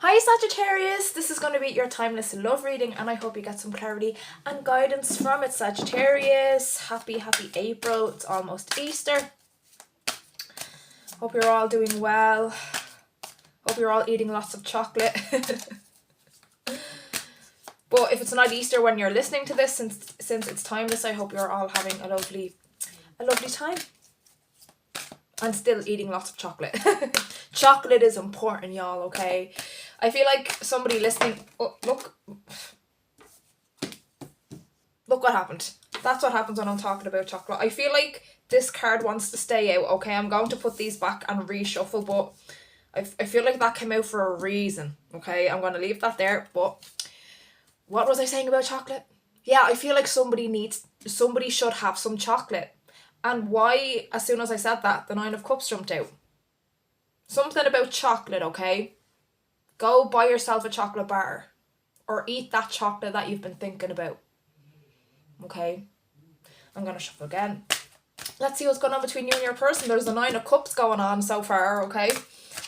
Hi Sagittarius, this is going to be your timeless love reading and I hope you get some clarity and guidance from it, Sagittarius. Happy April, it's almost Easter. Hope you're all doing well. Hope you're all eating lots of chocolate. But if it's not Easter when you're listening to this, since it's timeless, I hope you're all having a lovely time. And still eating lots of chocolate. Chocolate is important, y'all, okay? I feel like somebody listening... Oh, look what happened. That's what happens when I'm talking about chocolate. I feel like this card wants to stay out, okay? I'm going to put these back and reshuffle, but I feel like that came out for a reason, okay? I'm going to leave that there, but... What was I saying about chocolate? Yeah, I feel like somebody should have some chocolate. And why, as soon as I said that, the Nine of Cups jumped out. Something about chocolate, okay? Go buy yourself a chocolate bar. Or eat that chocolate that you've been thinking about. Okay? I'm going to shuffle again. Let's see what's going on between you and your person. There's the Nine of Cups going on so far, okay?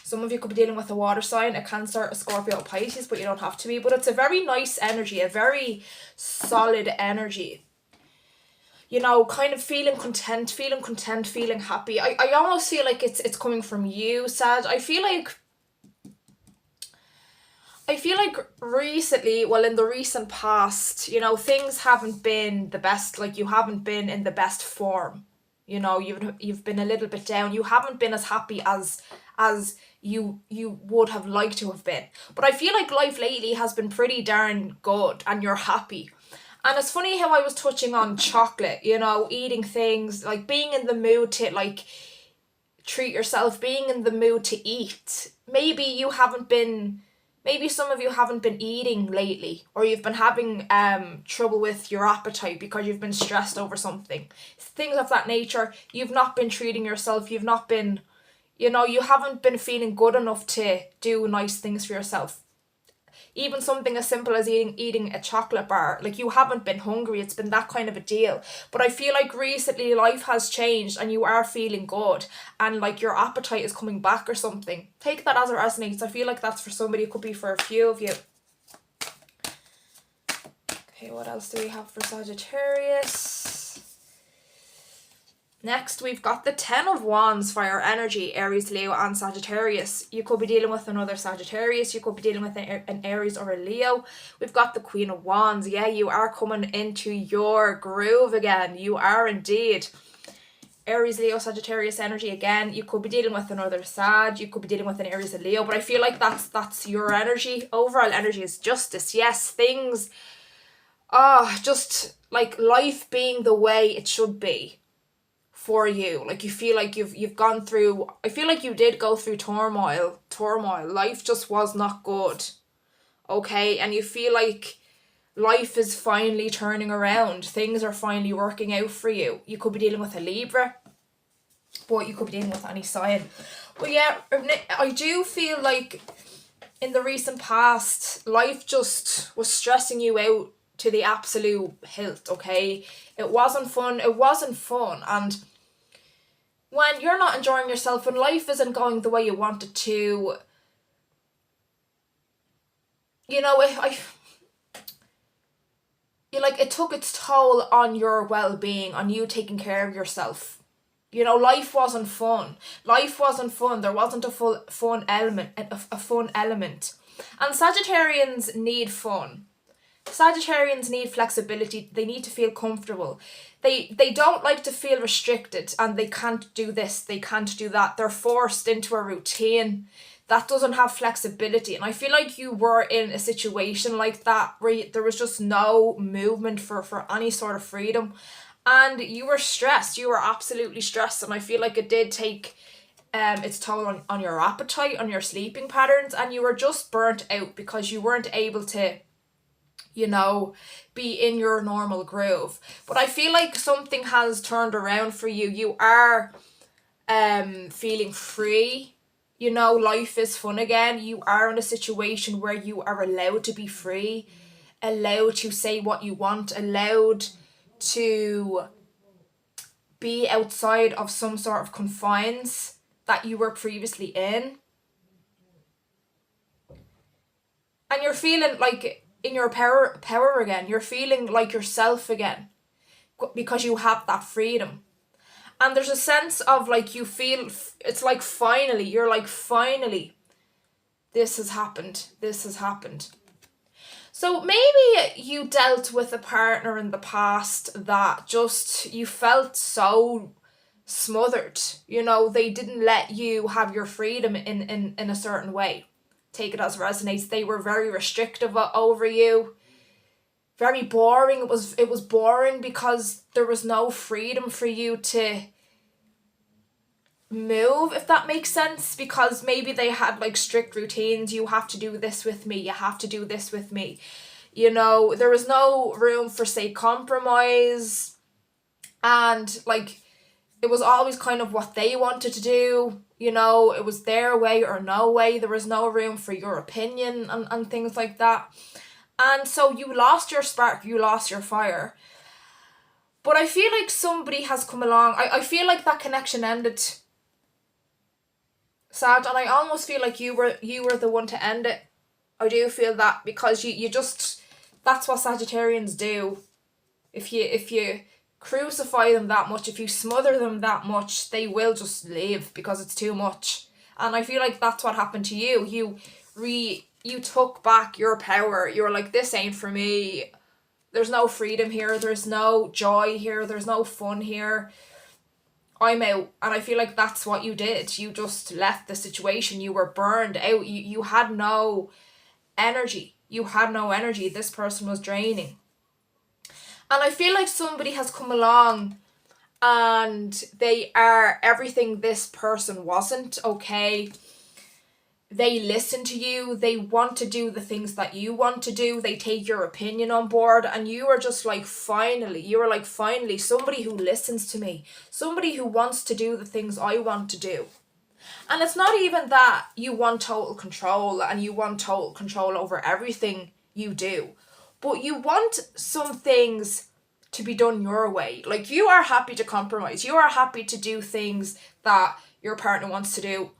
Some of you could be dealing with a water sign, a Cancer, a Scorpio, a Pisces, but you don't have to be. But it's a very nice energy, a very solid energy. You know, kind of feeling content, feeling happy. I almost feel like it's coming from you, Sag. I feel like recently, well, in the recent past, you know, things haven't been the best. Like, you haven't been in the best form. You know, you've been a little bit down. You haven't been as happy as you would have liked to have been. But I feel like life lately has been pretty darn good and you're happy. And it's funny how I was touching on chocolate, you know, eating things, like being in the mood to, like, treat yourself, being in the mood to eat. Maybe some of you haven't been eating lately, or you've been having trouble with your appetite because you've been stressed over something. Things of that nature. You've not been treating yourself. You've not been, you know, you haven't been feeling good enough to do nice things for yourself. Even something as simple as eating a chocolate bar. Like, you haven't been hungry. It's been that kind of a deal. But I feel like recently life has changed and you are feeling good. And, like, your appetite is coming back or something. Take that as it resonates. I feel like that's for somebody. It could be for a few of you. Okay, what else do we have for Sagittarius? Next, we've got the Ten of Wands for your energy, Aries, Leo, and Sagittarius. You could be dealing with another Sagittarius. You could be dealing with an Aries or a Leo. We've got the Queen of Wands. Yeah, you are coming into your groove again. You are indeed. Aries, Leo, Sagittarius energy again. You could be dealing with another Sag. You could be dealing with an Aries or Leo. But I feel like that's your energy. Overall energy is justice. Yes, things... just like life being the way it should be. For you, like, you feel like you've gone through, I feel like you did go through turmoil. Life just was not good, okay? And you feel like life is finally turning around. Things are finally working out for you. You could be dealing with a Libra, but you could be dealing with any sign. But yeah, I do feel like in the recent past, life just was stressing you out to the absolute hilt, okay? It wasn't fun. And when you're not enjoying yourself, when life isn't going the way you want it to, you know, it took its toll on your well-being, on you taking care of yourself. You know, life wasn't fun. There wasn't a fun element. And Sagittarians need fun. Sagittarians need flexibility. They need to feel comfortable. They don't like to feel restricted and they can't do this, they can't do that. They're forced into a routine that doesn't have flexibility. And I feel like you were in a situation like that where there was just no movement for any sort of freedom. And you were stressed. You were absolutely stressed. And I feel like it did take its toll on your appetite, on your sleeping patterns. And you were just burnt out because you weren't able to, you know, be in your normal groove. But I feel like something has turned around for you. You are feeling free. You know, life is fun again. You are in a situation where you are allowed to be free, allowed to say what you want, allowed to be outside of some sort of confines that you were previously in. you're feeling like in your power again. You're feeling like yourself again because you have that freedom. And there's a sense of like you feel, it's like finally, you're like finally, this has happened. This has happened. So maybe you dealt with a partner in the past that just, you felt so smothered. You know, they didn't let you have your freedom in a certain way. Take it as resonates. They were very restrictive over you. Very boring. It was boring because there was no freedom for you to move, if that makes sense, because maybe they had like strict routines. You have to do this with me, you have to do this with me, you know. There was no room for, say, compromise, and like it was always kind of what they wanted to do, you know. It was their way or no way. There was no room for your opinion and things like that. And so you lost your spark, you lost your fire. But I feel like somebody has come along. I feel like that connection ended, Sag, and I almost feel like you were the one to end it. I do feel that, because you just, that's what Sagittarians do. If you crucify them that much, if you smother them that much, they will just leave because it's too much. And I feel like that's what happened to you. You took back your power. You were like, this ain't for me. There's no freedom here. There's no joy here. There's no fun here. I'm out. And I feel like that's what you did. You just left the situation. You were burned out. You had no energy. You had no energy. This person was draining. And I feel like somebody has come along and they are everything this person wasn't. Okay. They listen to you. They want to do the things that you want to do. They take your opinion on board. And you were just like, finally, somebody who listens to me. Somebody who wants to do the things I want to do. And it's not even that you want total control and you want total control over everything you do. But you want some things to be done your way. Like, you are happy to compromise. You are happy to do things that your partner wants to do,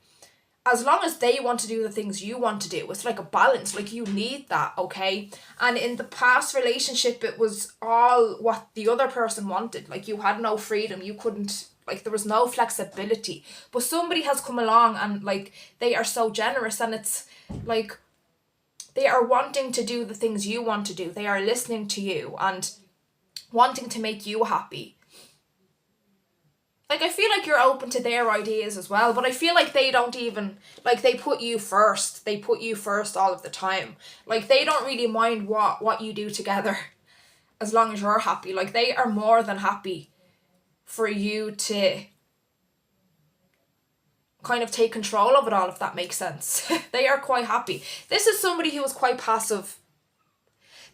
as long as they want to do the things you want to do. It's like a balance. Like, you need that, okay? And in the past relationship, it was all what the other person wanted. Like, you had no freedom. You couldn't, like, there was no flexibility. But somebody has come along and, like, they are so generous, and it's like they are wanting to do the things you want to do. They are listening to you and wanting to make you happy. Like, I feel like you're open to their ideas as well, but I feel like they don't even, like, they put you first. They put you first all of the time. Like, they don't really mind what you do together, as long as you're happy. Like, they are more than happy for you to kind of take control of it all, if that makes sense. They are quite happy. This is somebody who is quite passive.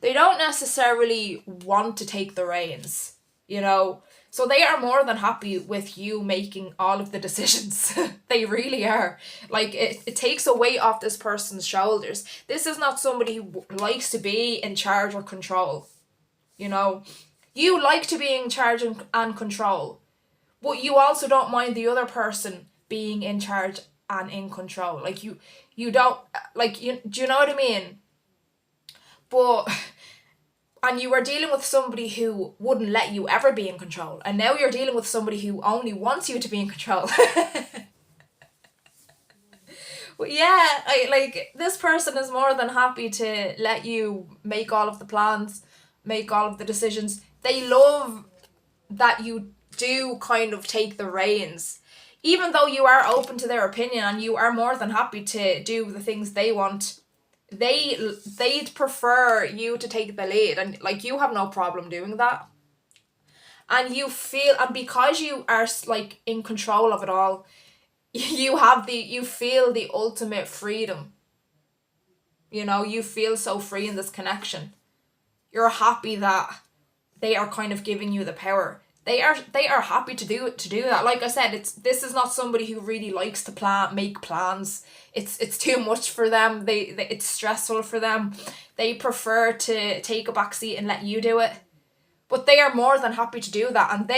They don't necessarily want to take the reins, you know. So they are more than happy with you making all of the decisions. They really are. Like, it takes a weight off this person's shoulders. This is not somebody who likes to be in charge or control. You know, you like to be in charge and control, but you also don't mind the other person being in charge and in control. Like, you don't, like, do you know what I mean? But, and you were dealing with somebody who wouldn't let you ever be in control. And now you're dealing with somebody who only wants you to be in control. But yeah, like, this person is more than happy to let you make all of the plans, make all of the decisions. They love that you do kind of take the reins. Even though you are open to their opinion and you are more than happy to do the things they want, they'd prefer you to take the lead, and like, you have no problem doing that. And you feel, and because you are like in control of it all, you feel the ultimate freedom. You know, you feel so free in this connection. You're happy that they are kind of giving you the power. They are happy to do that. Like I said, this is not somebody who really likes to make plans. It's too much for them. It's stressful for them. They prefer to take a back seat and let you do it. But they are more than happy to do that. And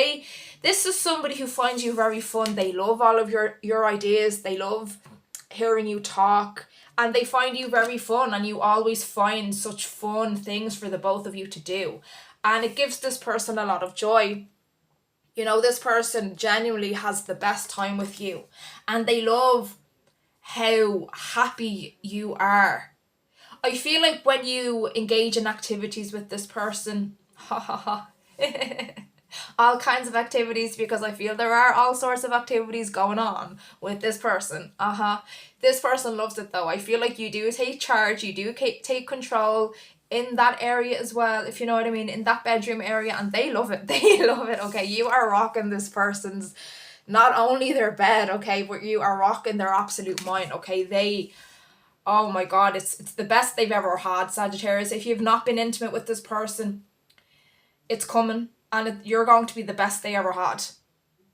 this is somebody who finds you very fun. They love all of your ideas. They love hearing you talk. And they find you very fun, and you always find such fun things for the both of you to do. And it gives this person a lot of joy. You know, this person genuinely has the best time with you, and they love how happy you are. I feel like when you engage in activities with this person, ha ha ha, all kinds of activities, because I feel there are all sorts of activities going on with this person. This person loves it though. I feel like you do take charge, you do take control in that area as well, if you know what I mean, in that bedroom area, and they love it. They love it, okay? You are rocking this person's, not only their bed, okay, but you are rocking their absolute mind, okay? Oh my God, it's the best they've ever had, Sagittarius. If you've not been intimate with this person, it's coming, and you're going to be the best they ever had.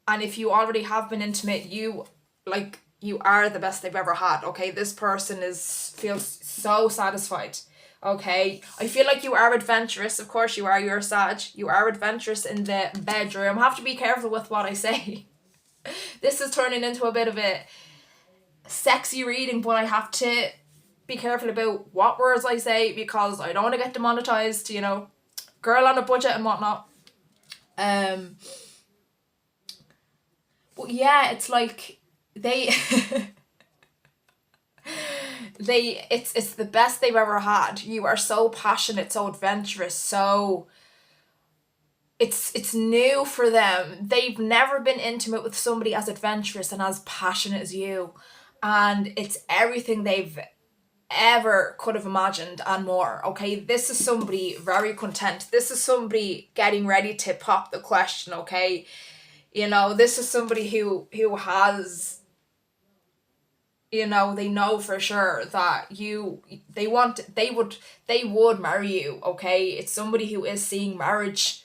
And if you already have been intimate, you are the best they've ever had, okay? This person feels so satisfied, okay? I feel like you are adventurous. Of course you are. You're a Sag. You are adventurous in the bedroom. I have to be careful with what I say. This is turning into a bit of a sexy reading, but I have to be careful about what words I say, because I don't want to get demonetized, you know, girl on a budget and whatnot. But yeah, it's like it's the best they've ever had. You are so passionate, so adventurous, so it's new for them. They've never been intimate with somebody as adventurous and as passionate as you, and it's everything they've ever could have imagined and more, okay? This is somebody very content. This is somebody getting ready to pop the question, okay? You know, this is somebody who has, you know, they know for sure that they would marry you, okay? It's somebody who is seeing marriage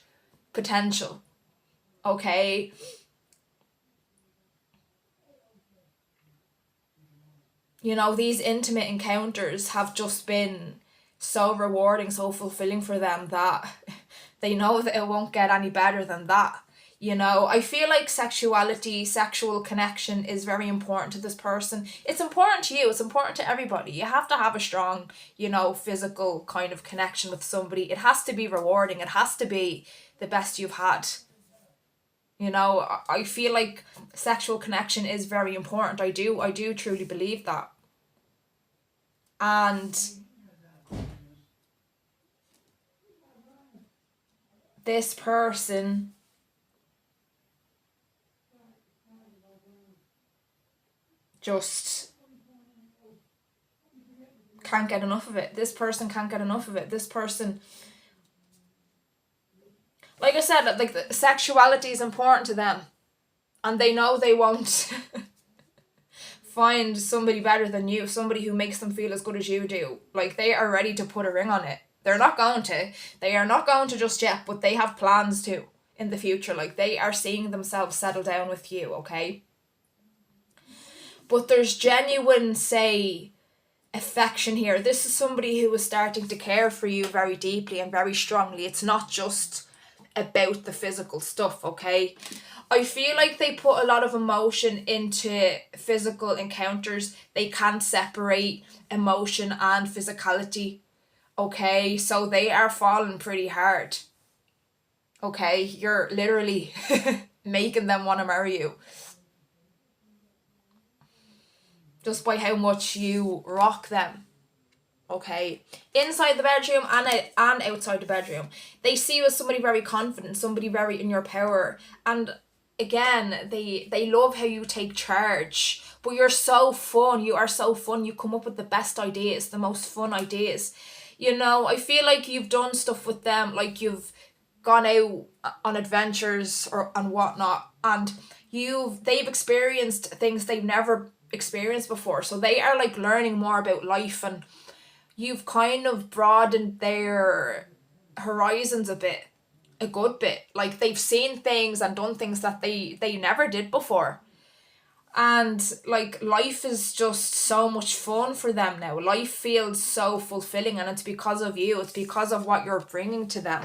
potential, okay? You know, these intimate encounters have just been so rewarding, so fulfilling for them, that they know that it won't get any better than that. You know, I feel like sexuality, sexual connection is very important to this person. It's important to you. It's important to everybody. You have to have a strong, you know, physical kind of connection with somebody. It has to be rewarding. It has to be the best you've had. You know, I feel like sexual connection is very important. I do truly believe that. And this person just can't get enough of it. This person can't get enough of it. This person, like I said, like the sexuality is important to them, and they know they won't find somebody better than you, somebody who makes them feel as good as you do. Like, they are ready to put a ring on it. They're not going to. They are not going to just yet, but they have plans to in the future. Like, they are seeing themselves settle down with you, okay? But there's genuine, say, affection here. This is somebody who is starting to care for you very deeply and very strongly. It's not just about the physical stuff, okay? I feel like they put a lot of emotion into physical encounters. They can't separate emotion and physicality, okay? So they are falling pretty hard, okay? You're literally making them want to marry you just by how much you rock them, okay? Inside the bedroom and outside the bedroom. They see you as somebody very confident, somebody very in your power. And again, they love how you take charge. But you're so fun. You are so fun. You come up with the best ideas, the most fun ideas. You know, I feel like you've done stuff with them, like you've gone out on adventures and whatnot, and they've experienced things they've never experienced before. So they are like learning more about life, and you've kind of broadened their horizons a good bit. Like, they've seen things and done things that they never did before. And like, life is just so much fun for them now. Life feels so fulfilling, and it's because of you. It's because of what you're bringing to them,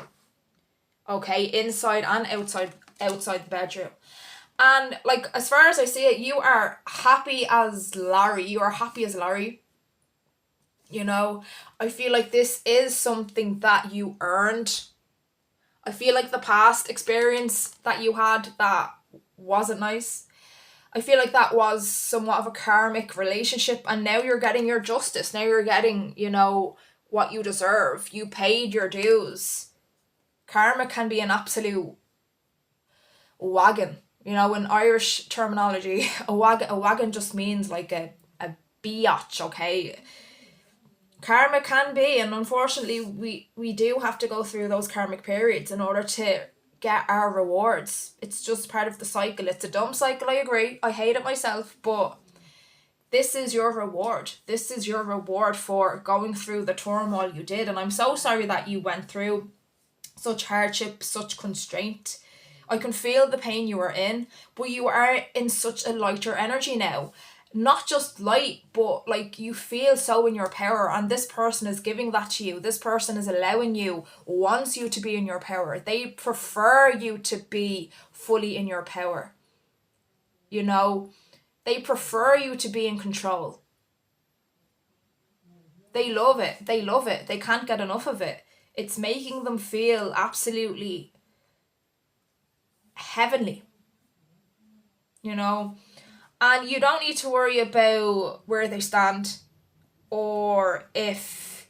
okay? Inside and outside the bedroom. And like, as far as I see it, you are happy as Larry. You are happy as Larry. You know, I feel like this is something that you earned. I feel like the past experience that you had that wasn't nice, I feel like that was somewhat of a karmic relationship, and now you're getting your justice. Now you're getting, you know, what you deserve. You paid your dues. Karma can be an absolute wagon. You know, in Irish terminology, a wagon just means like a biatch, okay? Karma can be, and unfortunately we do have to go through those karmic periods in order to get our rewards. It's just part of the cycle. It's a dumb cycle, I agree. I hate it myself, but this is your reward. This is your reward for going through the turmoil you did. And I'm so sorry that you went through such hardship, such constraint. I can feel the pain you are in, but you are in such a lighter energy now. Not just light, but like you feel so in your power, and this person is giving that to you. This person is allowing you, wants you to be in your power. They prefer you to be fully in your power. You know, they prefer you to be in control. They love it. They love it. They can't get enough of it. It's making them feel absolutely heavenly. You know, and you don't need to worry about where they stand, or if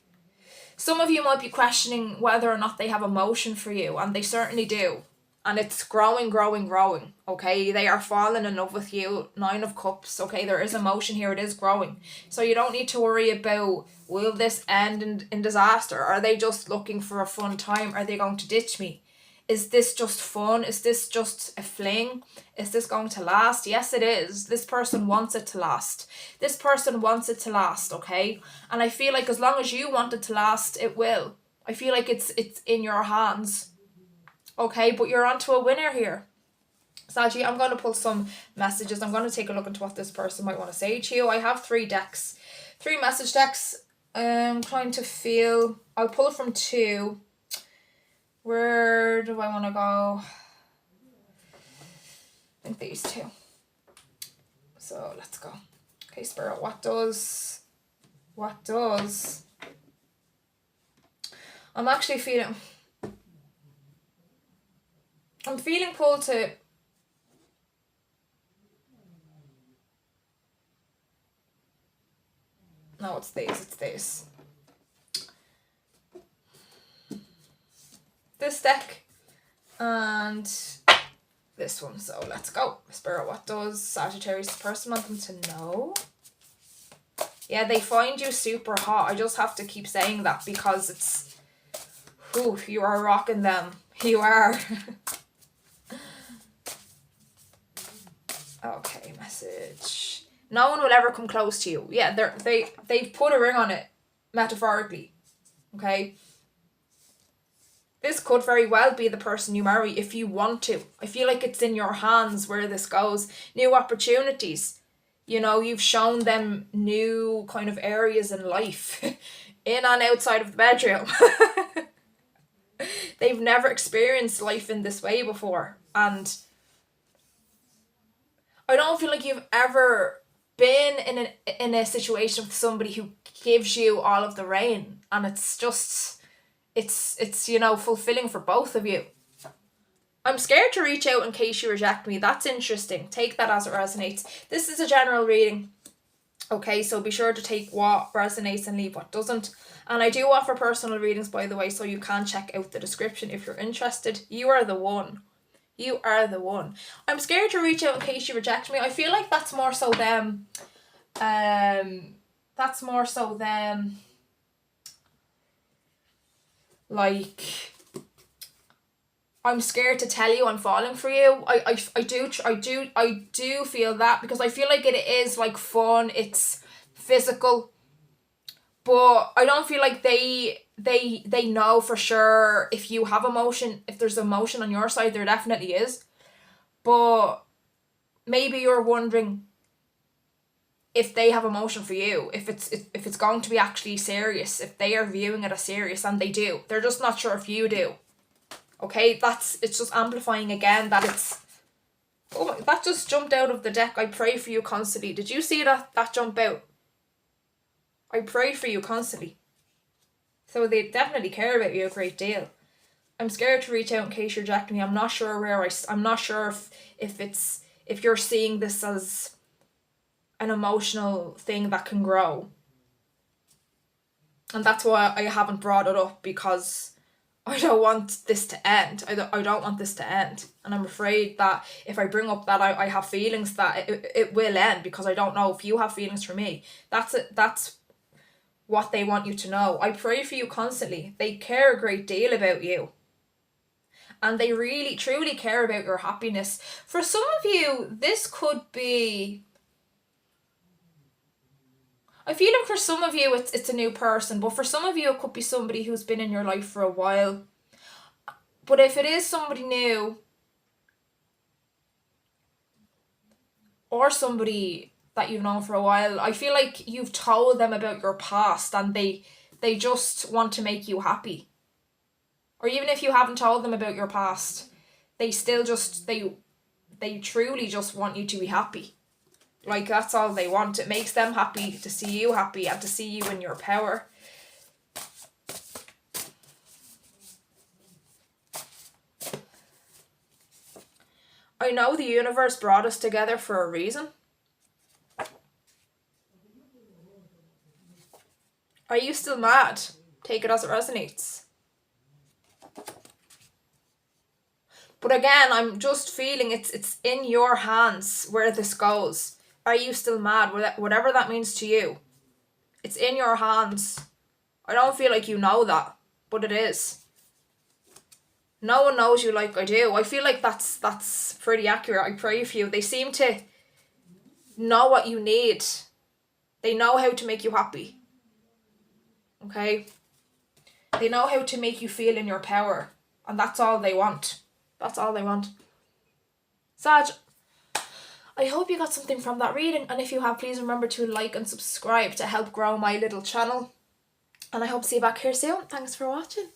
some of you might be questioning whether or not they have emotion for you, and they certainly do. And it's growing, growing, growing, okay? They are falling in love with you. 9 of Cups, okay? There is emotion here. It is growing. So you don't need to worry about, will this end in disaster? Are they just looking for a fun time? Are they going to ditch me? Is this just fun? Is this just a fling? Is this going to last? Yes, it is. This person wants it to last. This person wants it to last, okay? And I feel like as long as you want it to last, it will. I feel like it's in your hands. Okay, but you're onto a winner here. Saggy, I'm going to pull some messages. I'm going to take a look into what this person might want to say to you. I have 3 decks. 3 message decks. I'm trying to feel. I'll pull from 2. Where do I want to go? I think these 2. So let's go. Okay, Spirit, what does I'm actually feeling, I'm feeling pulled to, no, it's this. This deck and this one. So let's go. Spirit, what does Sagittarius person want them to know? Yeah, they find you super hot. I just have to keep saying that because it's, whew, you are rocking them. You are. Okay, message. No one will ever come close to you. Yeah, they've put a ring on it, metaphorically. Okay? This could very well be the person you marry if you want to. I feel like it's in your hands where this goes. New opportunities. You know, you've shown them new kind of areas in life. In and outside of the bedroom. They've never experienced life in this way before. And I don't feel like you've ever been in a situation with somebody who gives you all of the rain, and it's just, it's you know, fulfilling for both of you. I'm scared to reach out in case you reject me. That's interesting. Take that as it resonates. This is a general reading. Okay, so be sure to take what resonates and leave what doesn't. And I do offer personal readings, by the way, so you can check out the description if you're interested. You are the one. You are the one. I'm scared to reach out in case you reject me. I feel like that's more so them. That's more so them. Like, I'm scared to tell you I'm falling for you. I do feel that, because I feel like it is like fun. It's physical. But I don't feel like they know for sure if you have emotion, if there's emotion on your side. There definitely is. But maybe you're wondering if they have emotion for you, if it's going to be actually serious, if they are viewing it as serious, and they do. They're just not sure if you do. Okay, it's just amplifying again that it's, oh, that just jumped out of the deck. I pray for you constantly. Did you see that jump out? I pray for you constantly. So they definitely care about you a great deal. I'm scared to reach out in case you reject me. I'm not sure I'm not sure if you're seeing this as an emotional thing that can grow. And that's why I haven't brought it up, because I don't want this to end. I don't want this to end. And I'm afraid that if I bring up that I have feelings, that it will end, because I don't know if you have feelings for me. That's it. That's what they want you to know. I pray for you constantly. They care a great deal about you. And they really, truly care about your happiness. For some of you, this could be... I feel like for some of you, it's a new person. But for some of you, it could be somebody who's been in your life for a while. But if it is somebody new, or somebody that you've known for a while, I feel like you've told them about your past and they just want to make you happy. Or even if you haven't told them about your past, they still just, they truly just want you to be happy. Like, that's all they want. It makes them happy to see you happy and to see you in your power. I know the universe brought us together for a reason. Are you still mad? Take it as it resonates. But again, I'm just feeling it's in your hands where this goes. Are you still mad? Whatever that means to you. It's in your hands. I don't feel like you know that, but it is. No one knows you like I do. I feel like that's pretty accurate. I pray for you. They seem to know what you need. They know how to make you happy. Okay? They know how to make you feel in your power. And that's all they want. That's all they want. Sag, I hope you got something from that reading. And if you have, please remember to like and subscribe to help grow my little channel. And I hope to see you back here soon. Thanks for watching.